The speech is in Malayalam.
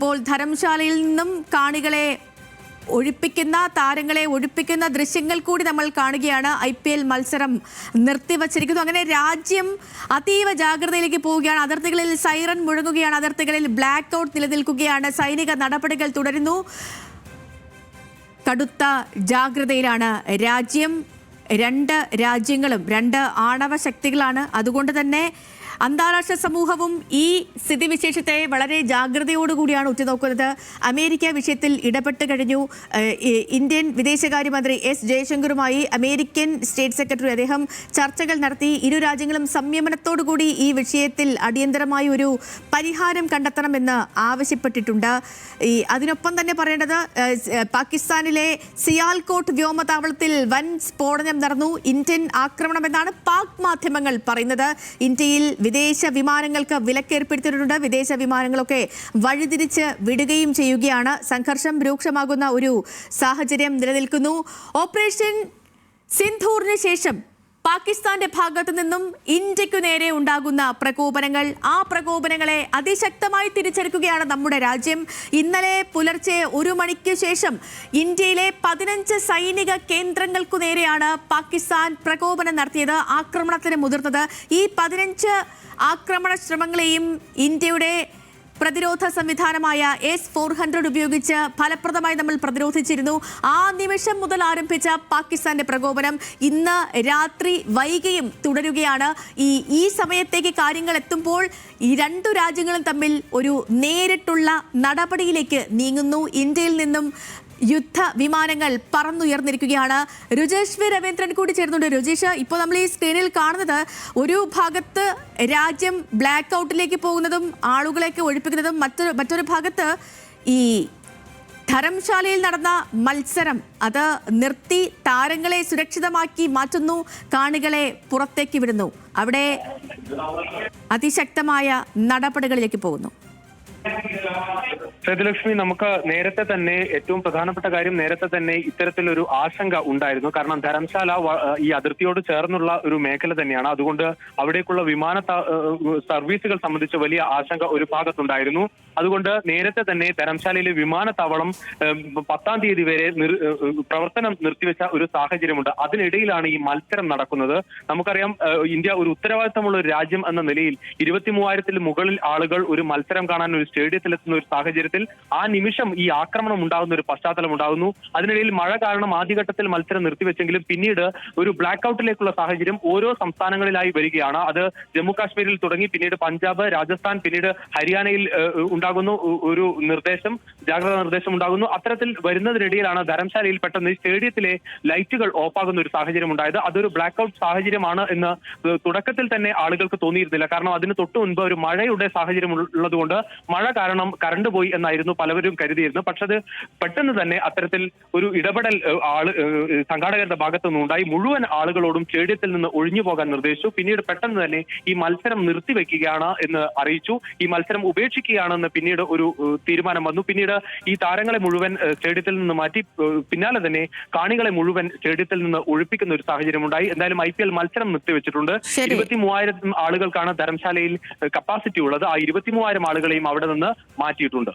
ഇപ്പോൾ ധർമ്മശാലയിൽ നിന്നും കാണികളെ ഒഴിപ്പിക്കുന്ന താരങ്ങളെ ഒഴിപ്പിക്കുന്ന ദൃശ്യങ്ങൾ കൂടി നമ്മൾ കാണുകയാണ്. IPL മത്സരം നിർത്തിവച്ചിരിക്കുന്നു. അങ്ങനെ രാജ്യം അതീവ ജാഗ്രതയിലേക്ക് പോവുകയാണ്. അതിർത്തികളിൽ സൈറൺ മുഴങ്ങുകയാണ്. അതിർത്തികളിൽ ബ്ലാക്ക് ഔട്ട് നിലനിൽക്കുകയാണ്. സൈനിക നടപടികൾ തുടരുന്നു. കടുത്ത ജാഗ്രതയിലാണ് രാജ്യം. രണ്ട് രാജ്യങ്ങളും രണ്ട് ആണവ ശക്തികളാണ്. അതുകൊണ്ട് തന്നെ അന്താരാഷ്ട്ര സമൂഹവും ഈ സ്ഥിതിവിശേഷത്തെ വളരെ ജാഗ്രതയോടുകൂടിയാണ് ഉറ്റുനോക്കുന്നത്. അമേരിക്ക വിഷയത്തിൽ ഇടപെട്ട് കഴിഞ്ഞു. ഇന്ത്യൻ വിദേശകാര്യമന്ത്രി S ജയശങ്കറുമായി അമേരിക്കൻ സ്റ്റേറ്റ് സെക്രട്ടറി അദ്ദേഹം ചർച്ചകൾ നടത്തി. ഇരു രാജ്യങ്ങളും സംയമനത്തോടുകൂടി ഈ വിഷയത്തിൽ അടിയന്തരമായി ഒരു പരിഹാരം കണ്ടെത്തണമെന്ന് ആവശ്യപ്പെട്ടിട്ടുണ്ട്. അതിനൊപ്പം തന്നെ പറയേണ്ടത് പാകിസ്ഥാനിലെ സിയാൽകോട്ട് വ്യോമതാവളത്തിൽ വൻ സ്ഫോടനം നടന്നു. ഇന്ത്യൻ ആക്രമണമെന്നാണ് പാക് മാധ്യമങ്ങൾ പറയുന്നത്. ഇന്ത്യയിൽ വിദേശ വിമാനങ്ങൾക്ക് വിലക്കേർപ്പെടുത്തിയിട്ടുണ്ട്. വിദേശ വിമാനങ്ങളൊക്കെ വഴിതിരിച്ച് വിടുകയും ചെയ്യുകയാണ്. സംഘർഷം രൂക്ഷമാകുന്ന ഒരു സാഹചര്യം നിലനിൽക്കുന്നു. ഓപ്പറേഷൻ സിന്ധൂറിന് ശേഷം പാകിസ്ഥാന്റെ ഭാഗത്തു നിന്നും ഇന്ത്യക്കു നേരെ ഉണ്ടാകുന്ന പ്രകോപനങ്ങൾ, ആ പ്രകോപനങ്ങളെ അതിശക്തമായി തിരിച്ചെടുക്കുകയാണ് നമ്മുടെ രാജ്യം. ഇന്നലെ പുലർച്ചെ 1 മണിക്ക് ശേഷം ഇന്ത്യയിലെ 15 സൈനിക കേന്ദ്രങ്ങൾക്കു നേരെയാണ് പാകിസ്ഥാൻ പ്രകോപനം നടത്തിയത്, ആക്രമണത്തിന് മുതിർന്നത്. ഈ 15 ആക്രമണ ശ്രമങ്ങളെയും ഇന്ത്യയുടെ പ്രതിരോധ സംവിധാനമായ S-400 ഉപയോഗിച്ച് ഫലപ്രദമായി നമ്മൾ പ്രതിരോധിച്ചിരുന്നു. ആ നിമിഷം മുതൽ ആരംഭിച്ച പാകിസ്ഥാന്റെ പ്രകോപനം ഇന്ന് രാത്രി വൈകിയും തുടരുകയാണ്. ഈ സമയത്തേക്ക് കാര്യങ്ങൾ എത്തുമ്പോൾ ഈ രണ്ടു രാജ്യങ്ങളും തമ്മിൽ ഒരു നേരിട്ടുള്ള നടപടിയിലേക്ക് നീങ്ങുന്നു. ഇന്ത്യയിൽ നിന്നും യുദ്ധ വിമാനങ്ങൾ പറന്നുയർന്നിരിക്കുകയാണ്. രുജേഷ് വി രവീന്ദ്രൻ കൂടി ചേർന്നുണ്ട്. രുജേഷ്, ഇപ്പോൾ നമ്മൾ ഈ സ്ക്രീനിൽ കാണുന്നത് ഒരു ഭാഗത്ത് രാജ്യം ബ്ലാക്ക് ഔട്ടിലേക്ക് പോകുന്നതും ആളുകളെയൊക്കെ ഒഴിപ്പിക്കുന്നതും, മറ്റൊരു ഭാഗത്ത് ഈ ധർമ്മശാലയിൽ നടന്ന മത്സരം അത് നിർത്തി താരങ്ങളെ സുരക്ഷിതമാക്കി മാറ്റുന്നു, കാണികളെ പുറത്തേക്ക് വിടുന്നു. അവിടെ അതിശക്തമായ നടപടികളിലേക്ക് പോകുന്നു. സേതുലക്ഷ്മി, നമുക്ക് നേരത്തെ തന്നെ ഏറ്റവും പ്രധാനപ്പെട്ട കാര്യം, നേരത്തെ തന്നെ ഇത്തരത്തിലൊരു ആശങ്ക ഉണ്ടായിരുന്നു. കാരണം ധർമ്മശാല ഈ അതിർത്തിയോട് ചേർന്നുള്ള ഒരു മേഖല തന്നെയാണ്. അതുകൊണ്ട് അവിടേക്കുള്ള വിമാന സർവീസുകൾ സംബന്ധിച്ച് വലിയ ആശങ്ക ഒരു ഭാഗത്തുണ്ടായിരുന്നു. അതുകൊണ്ട് നേരത്തെ തന്നെ ധർമ്മശാലയിലെ വിമാനത്താവളം 10-ാം തീയതി വരെ പ്രവർത്തനം നിർത്തിവെച്ച ഒരു സാഹചര്യമുണ്ട്. അതിനിടയിലാണ് ഈ മത്സരം നടക്കുന്നത്. നമുക്കറിയാം, ഇന്ത്യ ഒരു ഉത്തരവാദിത്തമുള്ള ഒരു രാജ്യം എന്ന നിലയിൽ 23,000-ൽ മുകളിൽ ആളുകൾ ഒരു മത്സരം കാണാൻ ഒരു സ്റ്റേഡിയത്തിലെത്തുന്ന ഒരു സാഹചര്യത്തിൽ ആ നിമിഷം ഈ ആക്രമണം ഉണ്ടാകുന്ന ഒരു പശ്ചാത്തലം ഉണ്ടാകുന്നു. അതിനിടയിൽ മഴ കാരണം ആദ്യഘട്ടത്തിൽ മത്സരം നിർത്തിവെച്ചെങ്കിലും പിന്നീട് ഒരു ബ്ലാക്ക് ഔട്ടിലേക്കുള്ള സാഹചര്യം ഓരോ സംസ്ഥാനങ്ങളിലായി വരികയാണ്. അത് ജമ്മു കാശ്മീരിൽ തുടങ്ങി പിന്നീട് പഞ്ചാബ്, രാജസ്ഥാൻ, പിന്നീട് ഹരിയാനയിൽ ഉണ്ടാകുന്നു ഒരു നിർദ്ദേശം, ജാഗ്രതാ നിർദ്ദേശം ഉണ്ടാകുന്നു. അത്തരത്തിൽ വരുന്നതിനിടയിലാണ് ധർമ്മശാലയിൽ പെട്ടെന്ന് സ്റ്റേഡിയത്തിലെ ലൈറ്റുകൾ ഓഫാകുന്ന ഒരു സാഹചര്യം ഉണ്ടായത്. അതൊരു ബ്ലാക്ക് ഔട്ട് സാഹചര്യമാണ് എന്ന് തുടക്കത്തിൽ തന്നെ ആളുകൾക്ക് തോന്നിയിരുന്നില്ല. കാരണം അതിന് തൊട്ടു മുൻപ് ഒരു മഴയുടെ സാഹചര്യം ഉള്ളതുകൊണ്ട് മഴ കാരണം കറണ്ട് പോയി എന്നായിരുന്നു പലവരും കരുതിയിരുന്നു. പക്ഷെ അത് പെട്ടെന്ന് തന്നെ അത്തരത്തിൽ ഒരു ഇടപെടൽ സംഘാടകരുടെ ഭാഗത്തു നിന്നുണ്ടായി. മുഴുവൻ ആളുകളോടും സ്റ്റേഡിയത്തിൽ നിന്ന് ഒഴിഞ്ഞു പോകാൻ നിർദ്ദേശിച്ചു. പിന്നീട് പെട്ടെന്ന് തന്നെ ഈ മത്സരം നിർത്തിവെക്കുകയാണ് എന്ന് അറിയിച്ചു. ഈ മത്സരം ഉപേക്ഷിക്കുകയാണെന്ന് പിന്നീട് ഒരു തീരുമാനം വന്നു. പിന്നീട് ഈ താരങ്ങളെ മുഴുവൻ സ്റ്റേഡിയത്തിൽ നിന്ന് മാറ്റി പിന്നാലെ തന്നെ കാണികളെ മുഴുവൻ സ്റ്റേഡിയത്തിൽ നിന്ന് ഒഴിപ്പിക്കുന്ന ഒരു സാഹചര്യം ഉണ്ടായി. എന്തായാലും IPL മത്സരം നിർത്തിവെച്ചിട്ടുണ്ട്. 23,000 ആളുകൾക്കാണ് ധർമ്മശാലയിൽ കപ്പാസിറ്റി ഉള്ളത്. ആ 23,000 ആളുകളെയും അവിടെ നിന്ന് മാറ്റിയിട്ടുണ്ട്.